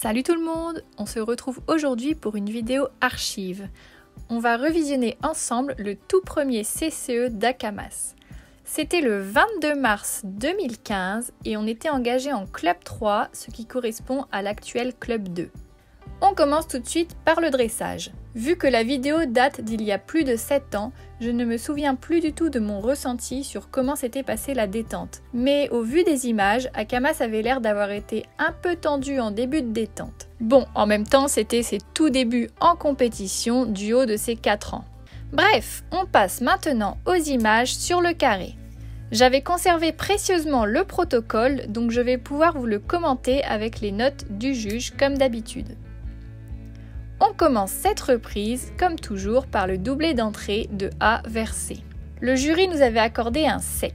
Salut tout le monde, on se retrouve aujourd'hui pour une vidéo archive. On va revisionner ensemble le tout premier CCE d'Akamas. C'était le 22 mars 2015 et on était engagé en Club 3, ce qui correspond à l'actuel Club 2. On commence tout de suite par le dressage. Vu que la vidéo date d'il y a plus de 7 ans, je ne me souviens plus du tout de mon ressenti sur comment s'était passée la détente. Mais au vu des images, Akamas avait l'air d'avoir été un peu tendu en début de détente. Bon, en même temps, c'était ses tout débuts en compétition du haut de ses 4 ans. Bref, on passe maintenant aux images sur le carré. J'avais conservé précieusement le protocole, donc je vais pouvoir vous le commenter avec les notes du juge comme d'habitude. On commence cette reprise, comme toujours, par le doublé d'entrée de A vers C. Le jury nous avait accordé un 7.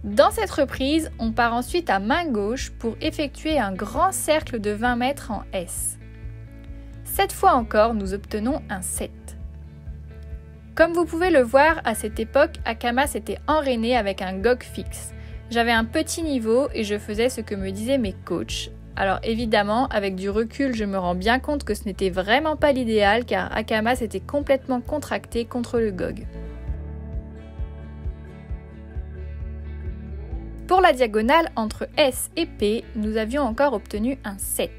Dans cette reprise, on part ensuite à main gauche pour effectuer un grand cercle de 20 mètres en S. Cette fois encore, nous obtenons un 7. Comme vous pouvez le voir, à cette époque, Akamas était enrainé avec un gog fixe. J'avais un petit niveau et je faisais ce que me disaient mes coachs. Alors évidemment, avec du recul, je me rends bien compte que ce n'était vraiment pas l'idéal car Akamas était complètement contracté contre le gog. Pour la diagonale entre S et P, nous avions encore obtenu un 7.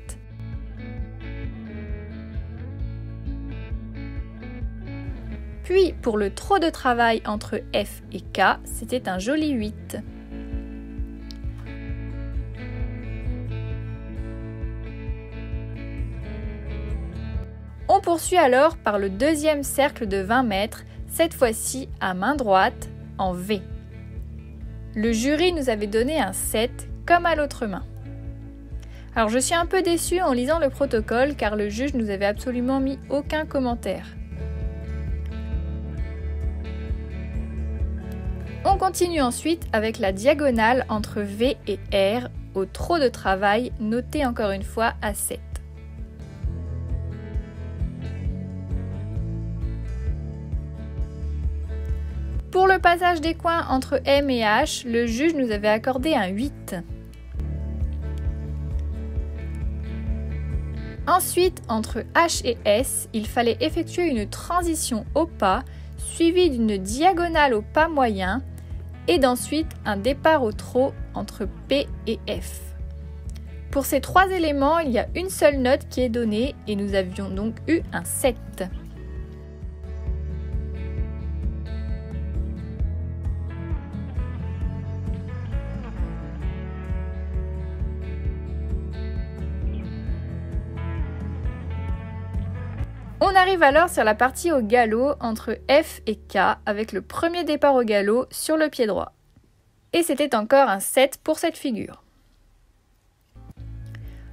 Puis pour le trop de travail entre F et K, c'était un joli 8. On poursuit alors par le deuxième cercle de 20 mètres, cette fois-ci à main droite, en V. Le jury nous avait donné un 7, comme à l'autre main. Alors je suis un peu déçue en lisant le protocole car le juge nous avait absolument mis aucun commentaire. On continue ensuite avec la diagonale entre V et R au trop de travail, noté encore une fois à 7. Pour le passage des coins entre M et H, le juge nous avait accordé un 8. Ensuite, entre H et S, il fallait effectuer une transition au pas, suivie d'une diagonale au pas moyen, et d'ensuite un départ au trot entre P et F. Pour ces trois éléments, il y a une seule note qui est donnée, et nous avions donc eu un 7. On arrive alors sur la partie au galop entre F et K avec le premier départ au galop sur le pied droit. Et c'était encore un 7 pour cette figure.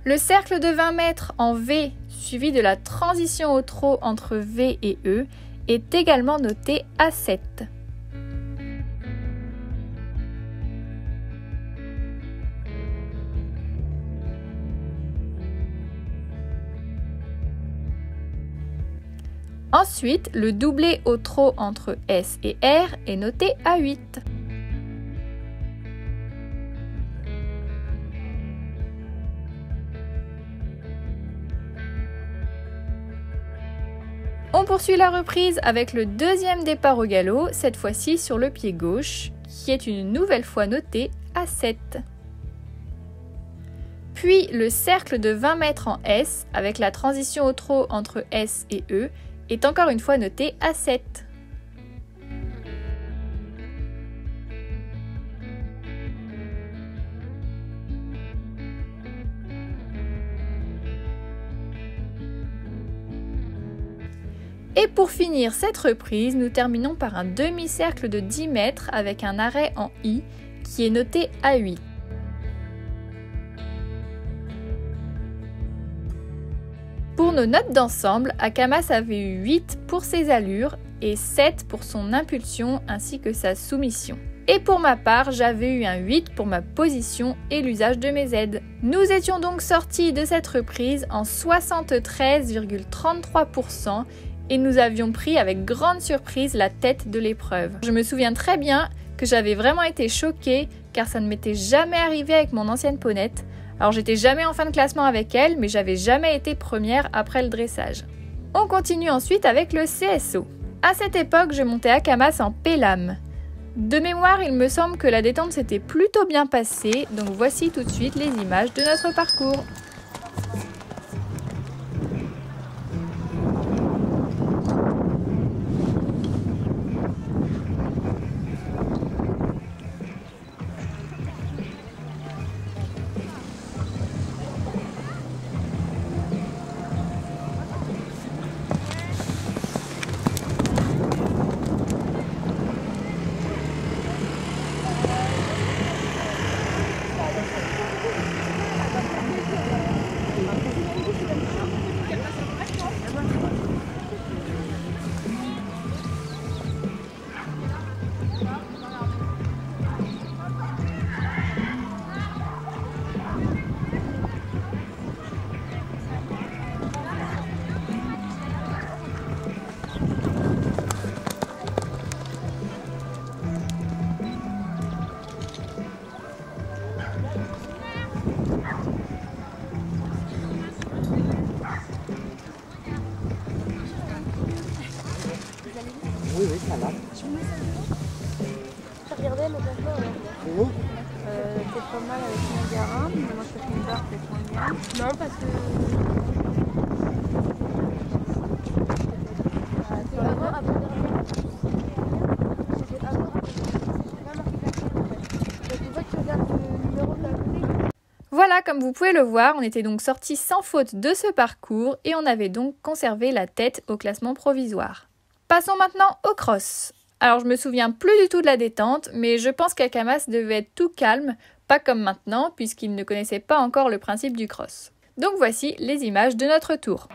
Le cercle de 20 mètres en V suivi de la transition au trot entre V et E est également noté à 7. Ensuite, le doublé au trot entre S et R est noté à 8. On poursuit la reprise avec le deuxième départ au galop, cette fois-ci sur le pied gauche, qui est une nouvelle fois noté à 7. Puis le cercle de 20 mètres en S, avec la transition au trot entre S et E, est encore une fois noté à 7. Et pour finir cette reprise, nous terminons par un demi-cercle de 10 mètres avec un arrêt en I qui est noté à 8. Pour nos notes d'ensemble, Akamas avait eu 8 pour ses allures et 7 pour son impulsion ainsi que sa soumission. Et pour ma part, j'avais eu un 8 pour ma position et l'usage de mes aides. Nous étions donc sortis de cette reprise en 73,33% et nous avions pris avec grande surprise la tête de l'épreuve. Je me souviens très bien que j'avais vraiment été choquée car ça ne m'était jamais arrivé avec mon ancienne ponette. Alors j'étais jamais en fin de classement avec elle, mais j'avais jamais été première après le dressage. On continue ensuite avec le CSO. À cette époque, je montais Akamas en P-lame. De mémoire, il me semble que la détente s'était plutôt bien passée, donc voici tout de suite les images de notre parcours. Oui, ça va. J'ai regardé le classement. Et vous Peut-être pas mal avec Niagara, mais moi je fais une barre peut-être moins bien. Non, parce que. Voilà, comme vous pouvez le voir, on était donc sortis sans faute de ce parcours et on avait donc conservé la tête au classement provisoire. Passons maintenant au cross. Alors je me souviens plus du tout de la détente, mais je pense qu'Akamas devait être tout calme, pas comme maintenant, puisqu'il ne connaissait pas encore le principe du cross. Donc voici les images de notre tour.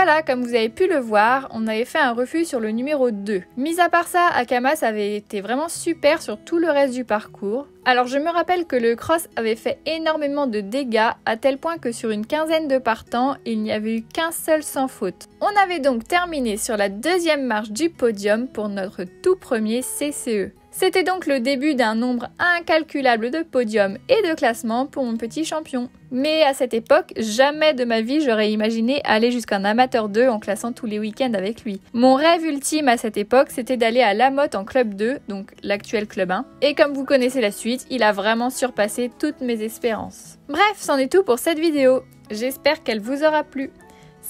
Voilà, comme vous avez pu le voir, on avait fait un refus sur le numéro 2. Mis à part ça, Akamas avait été vraiment super sur tout le reste du parcours. Alors je me rappelle que le cross avait fait énormément de dégâts, à tel point que sur une quinzaine de partants, il n'y avait eu qu'un seul sans faute. On avait donc terminé sur la deuxième marche du podium pour notre tout premier CCE. C'était donc le début d'un nombre incalculable de podiums et de classements pour mon petit champion. Mais à cette époque, jamais de ma vie j'aurais imaginé aller jusqu'à un amateur 2 en classant tous les week-ends avec lui. Mon rêve ultime à cette époque, c'était d'aller à La Motte en club 2, donc l'actuel club 1. Et comme vous connaissez la suite, il a vraiment surpassé toutes mes espérances. Bref, c'en est tout pour cette vidéo. J'espère qu'elle vous aura plu.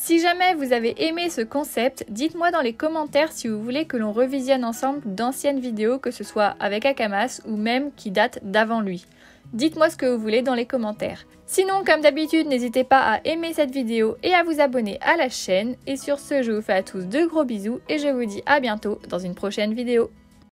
Si jamais vous avez aimé ce concept, dites-moi dans les commentaires si vous voulez que l'on revisionne ensemble d'anciennes vidéos, que ce soit avec Akamas ou même qui datent d'avant lui. Dites-moi ce que vous voulez dans les commentaires. Sinon, comme d'habitude, n'hésitez pas à aimer cette vidéo et à vous abonner à la chaîne. Et sur ce, je vous fais à tous de gros bisous et je vous dis à bientôt dans une prochaine vidéo.